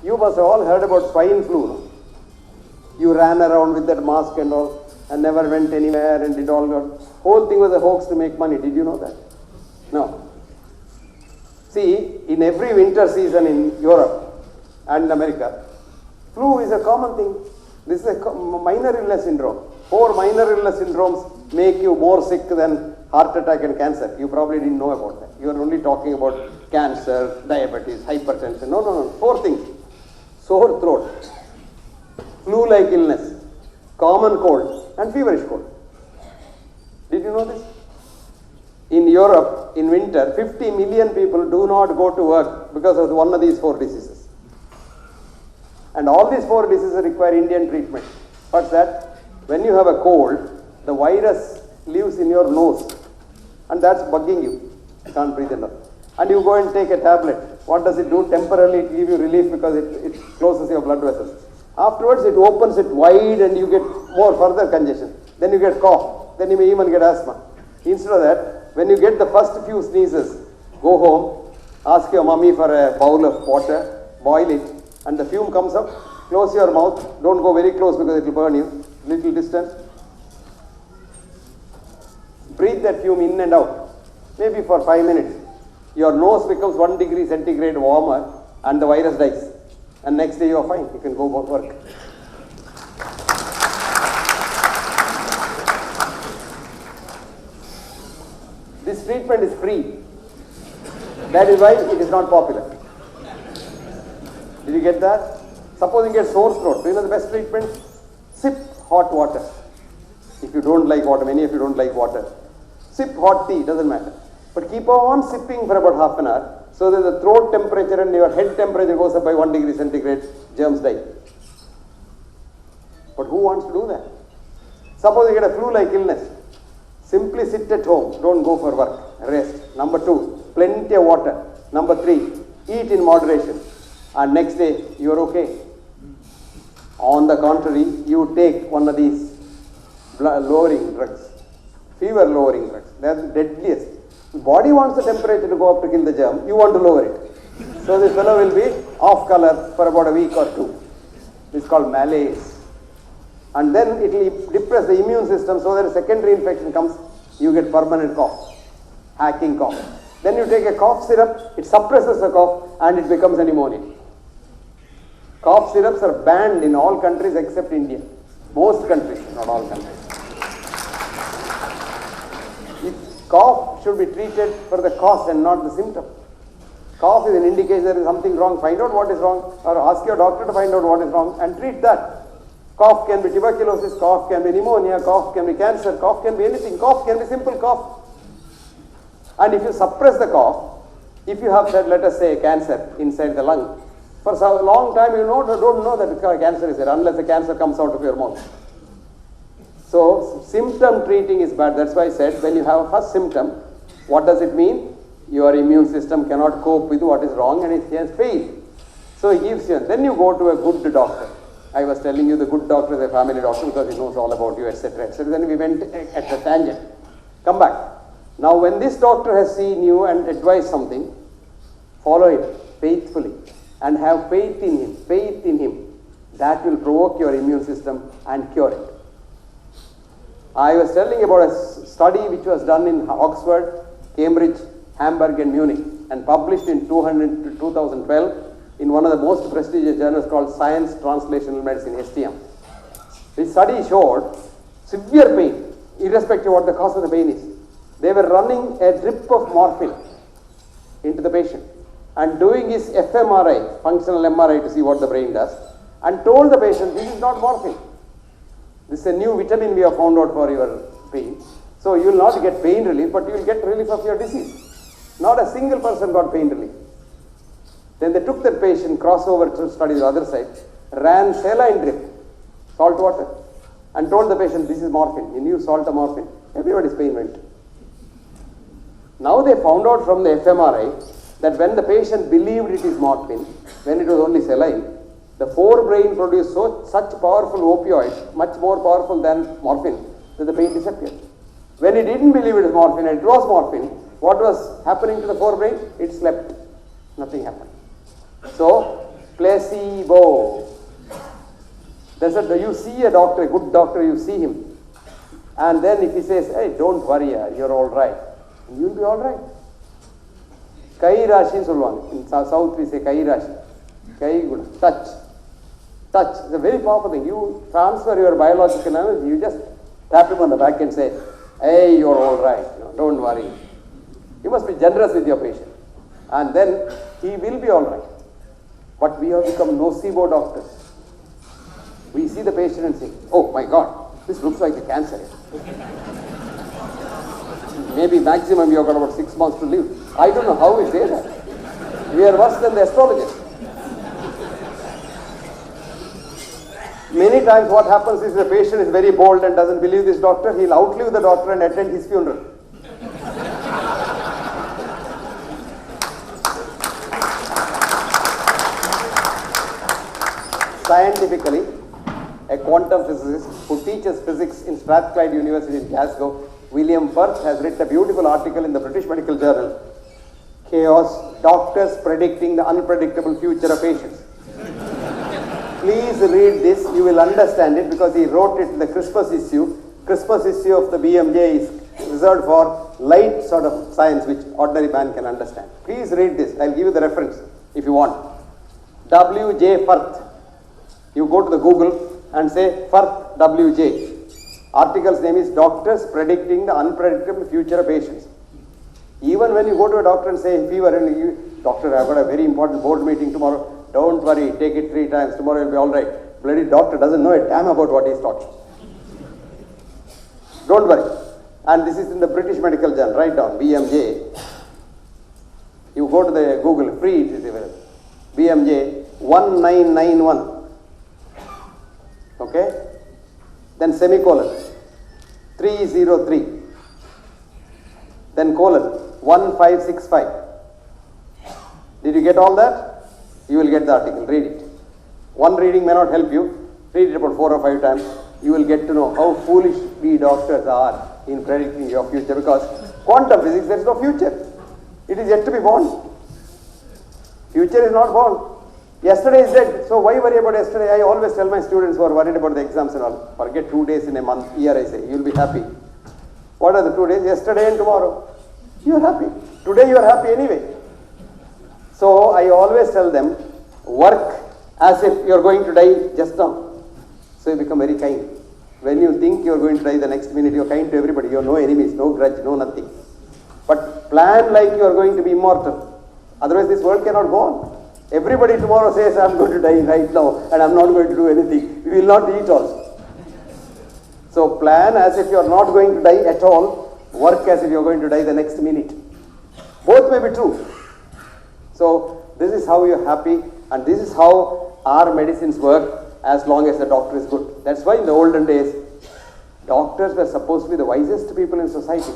You must have all heard about swine flu. No? You ran around with that mask and all and never went anywhere and did all that. Whole thing was a hoax to make money. Did you know that? No. See, in every winter season in Europe and America, flu is a common thing. This is a minor illness syndrome. 4 minor illness syndromes make you more sick than heart attack and cancer. You probably didn't know about that. You are only talking about cancer, diabetes, hypertension. No. 4 things. Sore throat, flu-like illness, common cold, and feverish cold. Did you know this? In Europe, in winter, 50 million people do not go to work because of one of these 4 diseases. And all these 4 diseases require Indian treatment. What's that? When you have a cold, the virus lives in your nose and that's bugging you. You can't breathe enough. And you go and take a tablet. What does it do? Temporarily it gives you relief because it closes your blood vessels. Afterwards it opens it wide and you get more further congestion. Then you get cough. Then you may even get asthma. Instead of that, when you get the first few sneezes, go home, ask your mummy for a bowl of water, boil it, and the fume comes up, close your mouth, don't go very close because it will burn you, little distance. Breathe that fume in and out, maybe for 5 minutes. Your nose becomes 1 degree centigrade warmer and the virus dies. And next day you are fine, you can go work. This treatment is free. That is why it is not popular. Did you get that? Suppose you get sore throat. Do you know the best treatment? Sip hot water. If you don't like water, many of you don't like water. Sip hot tea, doesn't matter. But keep on sipping for about half an hour so that the throat temperature and your head temperature goes up by 1 degree centigrade, germs die. But who wants to do that? Suppose you get a flu-like illness. Simply sit at home, don't go for work, rest. Number 2, plenty of water. Number 3, eat in moderation. And next day, you are okay. On the contrary, you take one of these lowering drugs, fever lowering drugs. They are the deadliest. The body wants the temperature to go up to kill the germ, you want to lower it. So this fellow will be off color for about a week or 2. This is called malaise. And then it will depress the immune system so that a secondary infection comes, you get permanent cough, hacking cough. Then you take a cough syrup, it suppresses the cough and it becomes a pneumonia. Cough syrups are banned in all countries except India. Most countries, not all countries. Cough should be treated for the cause and not the symptom. Cough is an indication there is something wrong. Find out what is wrong or ask your doctor to find out what is wrong and treat that. Cough can be tuberculosis, cough can be pneumonia, cough can be cancer, cough can be anything. Cough can be simple cough. And if you suppress the cough, if you have said, let us say, cancer inside the lung, for a long time you don't know that cancer is there unless the cancer comes out of your mouth. So symptom treating is bad. That's why I said when you have a first symptom, what does it mean? Your immune system cannot cope with what is wrong and it has failed. So he gives you, then you go to a good doctor. I was telling you the good doctor is a family doctor because he knows all about you, etc., etc. Then we went at a tangent. Come back. Now when this doctor has seen you and advised something, follow it faithfully and have faith in him. Faith in him. That will provoke your immune system and cure it. I was telling about a study which was done in Oxford, Cambridge, Hamburg and Munich and published in 2012 in one of the most prestigious journals called Science Translational Medicine, STM. This study showed severe pain, irrespective of what the cause of the pain is. They were running a drip of morphine into the patient and doing his fMRI, functional MRI, to see what the brain does, and told the patient, this is not morphine. This is a new vitamin we have found out for your pain. So you will not get pain relief, but you will get relief of your disease. Not a single person got pain relief. Then they took that patient, crossover to study the other side, ran saline drip, salt water, and told the patient, this is morphine. You knew salt or morphine. Everybody's pain went. Now they found out from the fMRI that when the patient believed it is morphine, when it was only saline, the forebrain produced such powerful opioids, much more powerful than morphine, that the pain disappeared. When he didn't believe it was morphine and it was morphine, what was happening to the forebrain? It slept. Nothing happened. So, Placebo. They said, you see a doctor, a good doctor, you see him. And then if he says, hey, don't worry, you're all right, you'll be all right. Kai Rashi solluvaanga. In South we say Kai Rashi. Kai Guna. Touch. Touch. It's a very powerful thing. You transfer your biological energy, you just tap him on the back and say, hey, you're all right, don't worry. You must be generous with your patient. And then he will be all right. But we have become nocebo doctors. We see the patient and say, oh my God, this looks like a cancer. Maybe maximum you have got about 6 months to live. I don't know how we say that. We are worse than the astrologers. Many times what happens is the patient is very bold and doesn't believe this doctor. He'll outlive the doctor and attend his funeral. Scientifically, a quantum physicist who teaches physics in Strathclyde University in Glasgow, William Firth, has written a beautiful article in the British Medical Journal, Chaos, Doctors Predicting the Unpredictable Future of Patients. Please read this, you will understand it, because he wrote it in the Christmas issue. Christmas issue of the BMJ is reserved for light sort of science which ordinary man can understand. Please read this, I'll give you the reference if you want. W.J. Firth. You go to the Google and say Firth W.J. Article's name is Doctors Predicting the Unpredictable Future of Patients. Even when you go to a doctor and say fever and you, doctor, I've got a very important board meeting tomorrow, don't worry, take it 3 times, tomorrow you'll be all right. Bloody doctor doesn't know a damn about what he's talking. Don't worry. And this is in the British Medical Journal, write down, BMJ. You go to the Google, free it is available. BMJ 1991. Okay? Then semicolon, 303. Then colon, 1565. Did you get all that? You will get the article, read it. One reading may not help you, read it about 4 or 5 times. You will get to know how foolish we doctors are in predicting your future, because quantum physics, there is no future. It is yet to be born. Future is not born. Yesterday is dead, so why worry about yesterday? I always tell my students who are worried about the exams and all, forget 2 days in a month, year I say, you will be happy. What are the 2 days? Yesterday and tomorrow. You are happy. Today you are happy anyway. So I always tell them, work as if you are going to die just now. So you become very kind. When you think you are going to die the next minute, you are kind to everybody. You have no enemies, no grudge, no nothing. But plan like you are going to be immortal. Otherwise this world cannot go on. Everybody tomorrow says, I am going to die right now and I am not going to do anything. We will not eat also. So plan as if you are not going to die at all. Work as if you are going to die the next minute. Both may be true. So this is how you are happy, and this is how our medicines work as long as the doctor is good. That's why in the olden days, doctors were supposed to be the wisest people in society.